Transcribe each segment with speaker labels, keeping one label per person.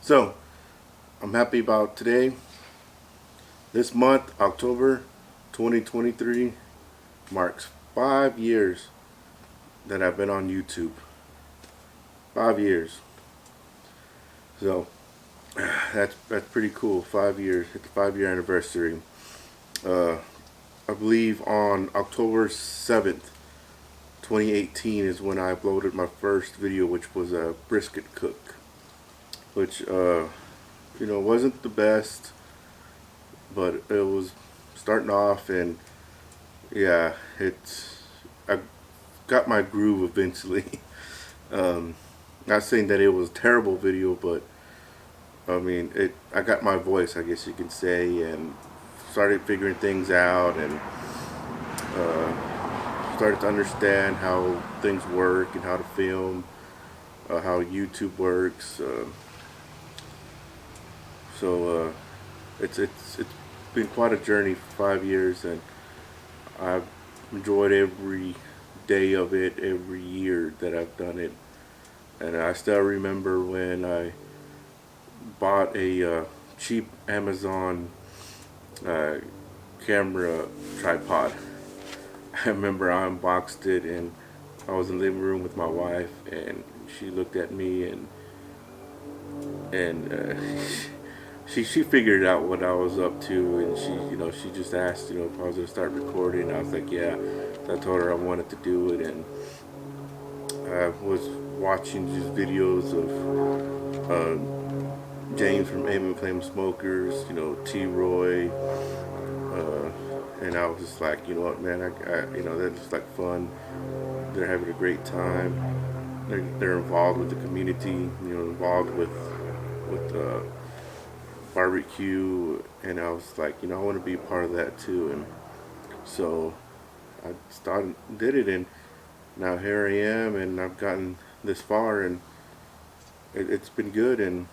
Speaker 1: So, I'm happy about today. This month, October 2023, marks 5 years that I've been on YouTube. 5 years. So, that's pretty cool. 5 years. Hit the 5-year anniversary. I believe on October 7th, 2018 is when I uploaded my first video, which was a brisket cook. Which, wasn't the best, but it was starting off, and yeah, I got my groove eventually. Not saying that it was a terrible video, but I mean, I got my voice, I guess you can say, and started figuring things out, and started to understand how things work and how to film, how YouTube works. So it's been quite a journey for 5 years, and I've enjoyed every day of it, every year that I've done it. And I still remember when I bought a cheap Amazon camera tripod. I remember I unboxed it, and I was in the living room with my wife, and she looked at me, and she figured out what I was up to, and she just asked if I was gonna start recording. I was like, yeah. So I told her I wanted to do it, and I was watching these videos of James from Aim and Flame Smokers, T-Roy, and I was just like, you know what, man, that's just like fun. They're having a great time. They're involved with the community, involved with barbecue, and I was like, I want to be a part of that too. And so I did it, and now here I am, and I've gotten this far, and it's been good, and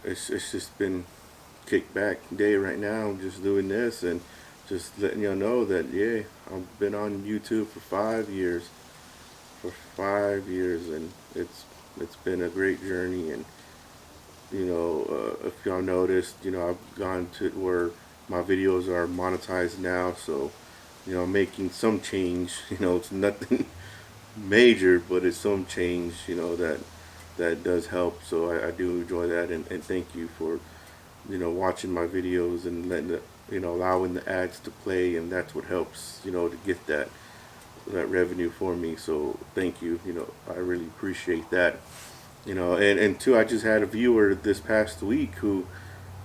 Speaker 1: it's just been kick back day right now. I'm just doing this and just letting y'all know that, yeah, I've been on YouTube for 5 years. For 5 years, and it's been a great journey. And if y'all noticed, I've gone to where my videos are monetized now, so I'm making some change. It's nothing major, but it's some change, that does help. So I do enjoy that, and thank you for watching my videos and letting allowing the ads to play, and that's what helps to get that revenue for me. So thank you. I really appreciate that. And two, I just had a viewer this past week who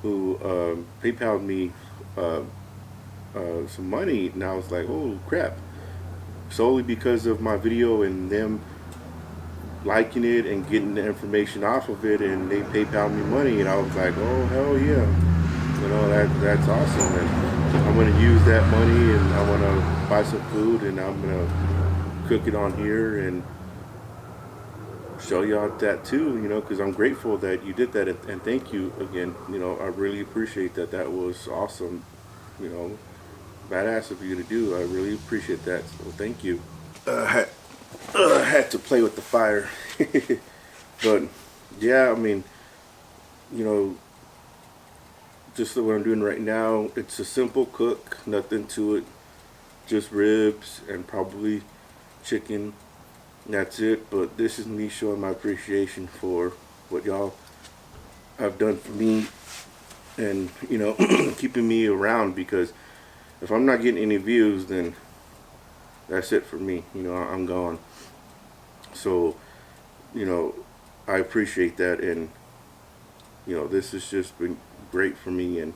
Speaker 1: PayPal'd me some money, and I was like, oh crap, solely because of my video and them liking it and getting the information off of it, and they PayPal me money, and I was like, oh hell yeah, that's awesome. And I'm gonna use that money, and I want to buy some food, and I'm gonna cook it on here and show y'all that too, because I'm grateful that you did that, and thank you again. I really appreciate that. That was awesome, badass of you to do. I really appreciate that, so thank you. I had to play with the fire. But yeah, I mean, just what I'm doing right now, it's a simple cook, nothing to it, just ribs and probably chicken. That's it. But this is me showing my appreciation for what y'all have done for me, and keeping me around, because if I'm not getting any views, then that's it for me. I'm gone. So I appreciate that, and this has just been great for me, and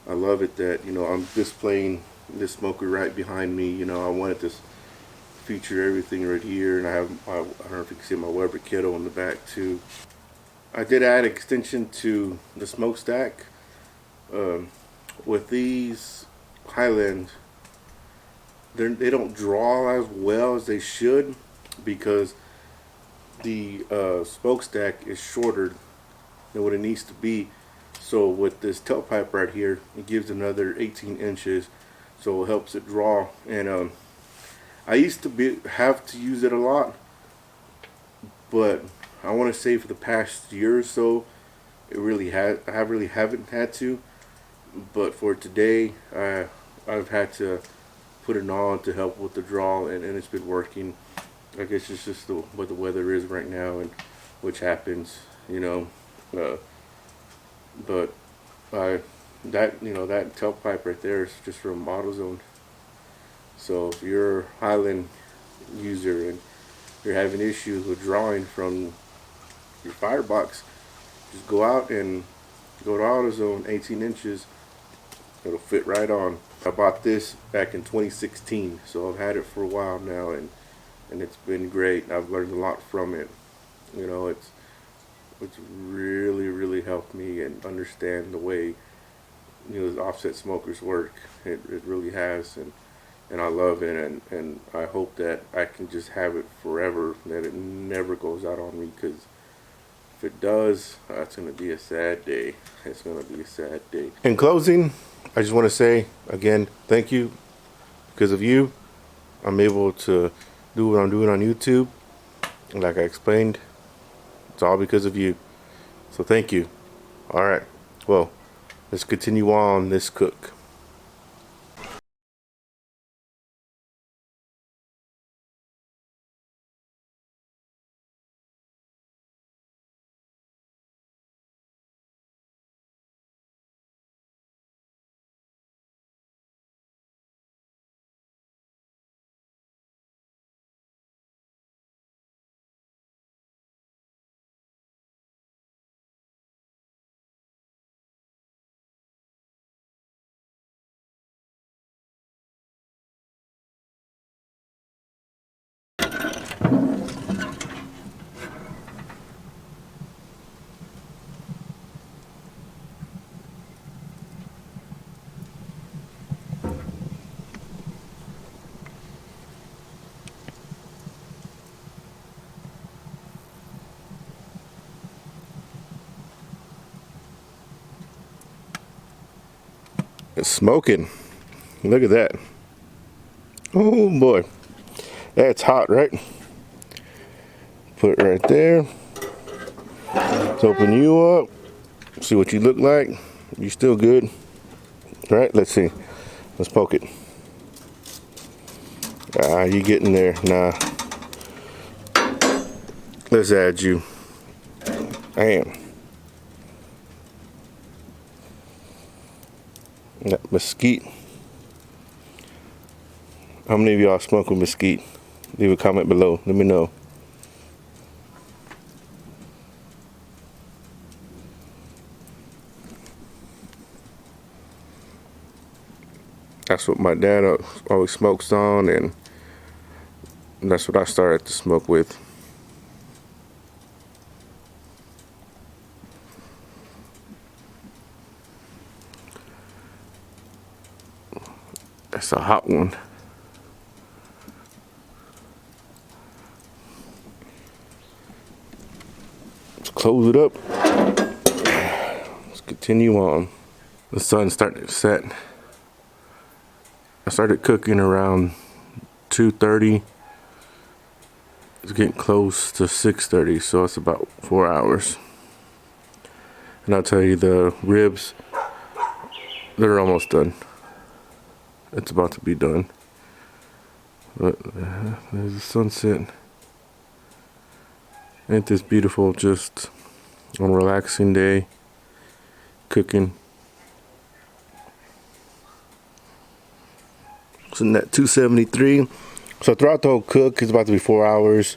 Speaker 1: I love it that I'm displaying this smoker right behind me. I wanted to feature everything right here, and I don't know if you can see my Weber kettle in the back too. I did add extension to the smokestack. With these Highlands, they don't draw as well as they should, because the smokestack is shorter than what it needs to be. So with this tailpipe right here, it gives another 18 inches, so it helps it draw. And I used to have to use it a lot, but I want to say for the past year or so, I really haven't had to, but for today, I've had to put it on to help with the draw, and it's been working. I guess it's just what the weather is right now, and which happens, you know. Uh, but I that tailpipe right there is just from AutoZone. So if you're a Highland user and you're having issues with drawing from your firebox, just go out and go to AutoZone, 18 inches. It'll fit right on. I bought this back in 2016, so I've had it for a while now, and it's been great. I've learned a lot from it. You know, it's really helped me and understand the way, you know, the offset smokers work. It really has, and I love it, and I hope that I can just have it forever, that it never goes out on me, because if it does, it's going to be a sad day. It's going to be a sad day. In closing, I just want to say, again, thank you. Because of you, I'm able to do what I'm doing on YouTube. And like I explained, it's all because of you. So thank you. All right. Well, let's continue on this cook. It's smoking. Look at that. Oh boy. That's hot, right? Put it right there. Let's open you up. See what you look like. You still good? Right? Let's see. Let's poke it. You getting there? Nah. Let's add you. Damn. That mesquite. How many of y'all smoke with mesquite? Leave a comment below. Let me know. That's what my dad always smokes on, and that's what I started to smoke with. That's a hot one. Let's close it up. Let's continue on. The sun's starting to set. I started cooking around 2:30. It's getting close to 6:30, so it's about 4 hours. And I'll tell you, the ribs, they're almost done. It's about to be done. But there's the sunset. Ain't this beautiful? Just on a relaxing day, cooking. Sitting at 273. So throughout the whole cook, it's about to be 4 hours.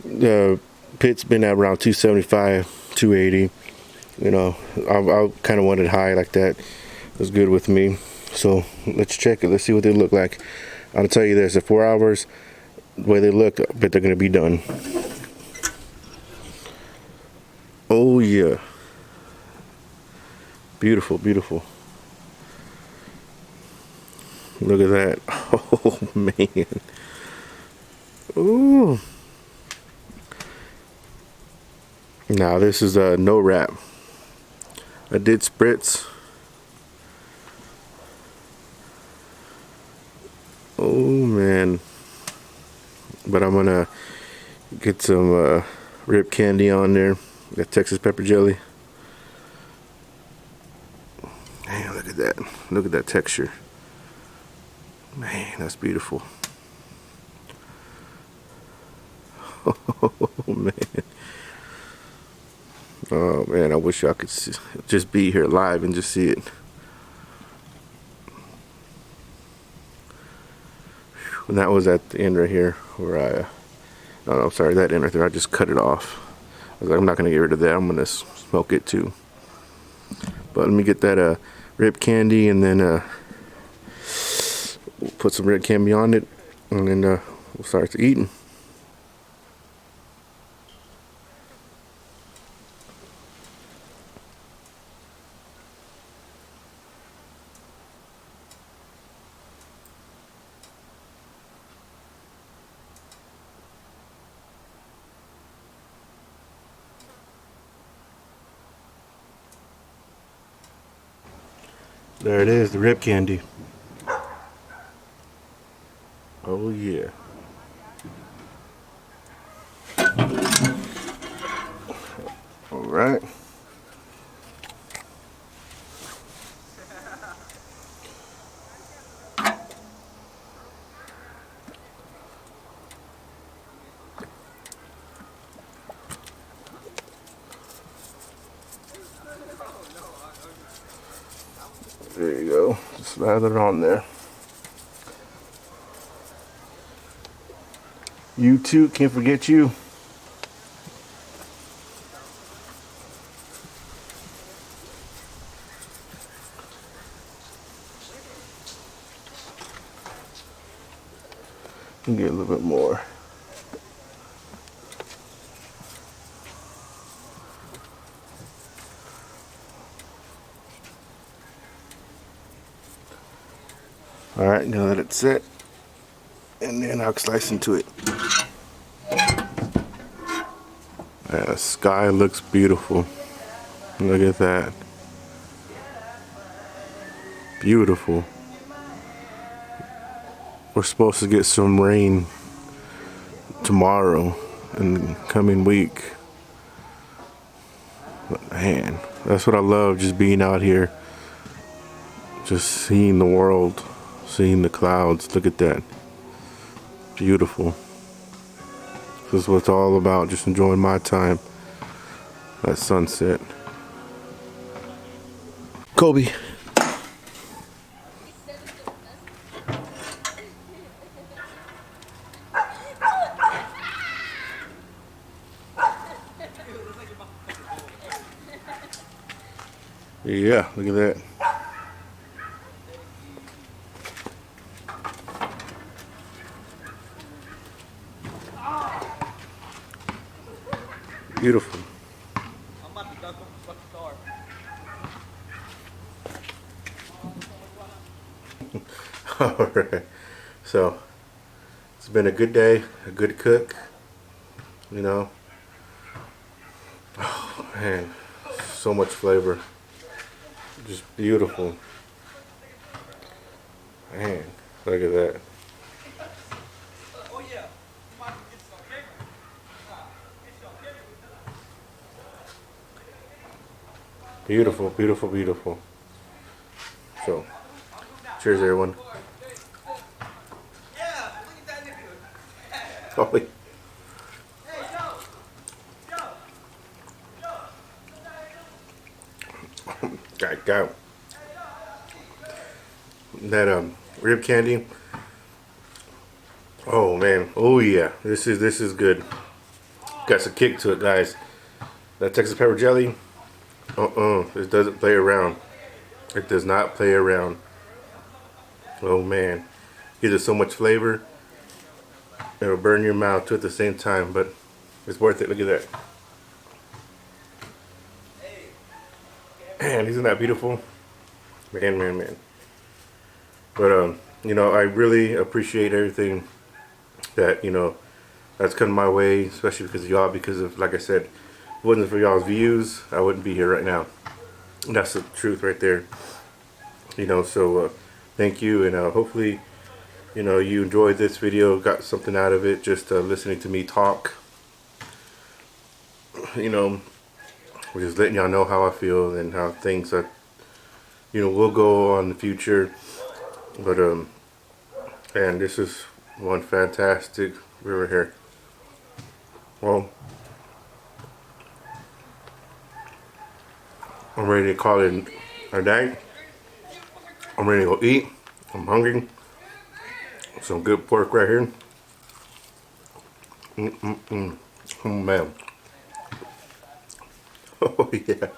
Speaker 1: The pit's been at around 275, 280. You know, I kind of wanted high like that. It was good with me. So let's check it. Let's see what they look like. I'll tell you this: at 4 hours, the way they look, I bet they're gonna be done. Oh yeah, beautiful, beautiful. Look at that. Oh man. Ooh. Now this is a no wrap. I did spritz. Oh man. But I'm gonna get some rib candy on there. Got Texas pepper jelly. Man, look at that. Look at that texture. Man, that's beautiful. Oh man. Oh man, I wish y'all could just be here live and just see it. And that was at the end right here where I, no, I'm sorry, that end right there, I just cut it off. I was like, I'm not gonna get rid of that, I'm gonna smoke it too. But let me get that rib candy, and then we'll put some rib candy on it, and then we'll start eating. There it is, the rib candy. Oh yeah. All right. There you go. Just lather it on there. You too, can't forget you. Get a little bit more. Alright, now let it sit, and then I'll slice into it. The sky looks beautiful. Look at that. Beautiful. We're supposed to get some rain tomorrow and the coming week. But man, that's what I love, just being out here. Just seeing the world, seeing the clouds. Look at that. Beautiful. This is what it's all about, just enjoying my time. That sunset. Kobe. Yeah, look at that. Beautiful. I'm about to duck up the fucking car. Alright. So, it's been a good day, a good cook. You know. Oh, man. So much flavor. Just beautiful. Man, look at that. Beautiful, beautiful, beautiful. So, cheers everyone. Oh, got that rib candy. Oh man, oh yeah, this is good. Got some kick to it, guys. That Texas pepper jelly. It doesn't play around. It does not play around. Oh man, gives it so much flavor. It'll burn your mouth too at the same time, but it's worth it. Look at that. Man, isn't that beautiful? Man, man, man. But you know, I really appreciate everything that, you know, that's come my way, especially because of y'all, because of, like I said, if it wasn't for y'all's views, I wouldn't be here right now. And that's the truth right there. You know, so thank you, and hopefully, you know, you enjoyed this video, got something out of it, just listening to me talk. you know, just letting y'all know how I feel and how things are, you know, will go on in the future. But and this is one fantastic river here. Well, I'm ready to call it a day. I'm ready to go eat. I'm hungry. Some good pork right here. Oh man. Oh yeah.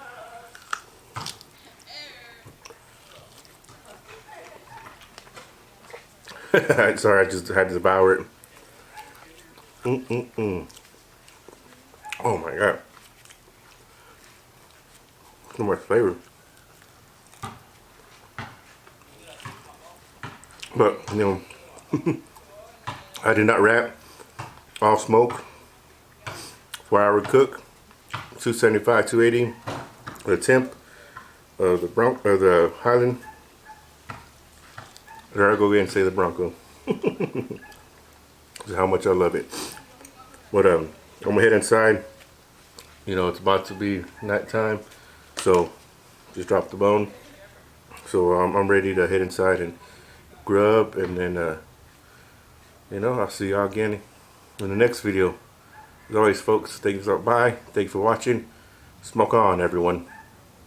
Speaker 1: Sorry, I just had to devour it. Oh my god. So much flavor. But, you know, I did not wrap. All smoke. 4-hour cook. 275, 280. The temp of the Highland. There I go again and say the Bronco. How much I love it. But I'm gonna head inside. You know, it's about to be nighttime, so just dropped the bone. So I'm ready to head inside and grub, and then you know, I'll see y'all again in the next video. As always, folks, thank you for watching. Smoke on, everyone.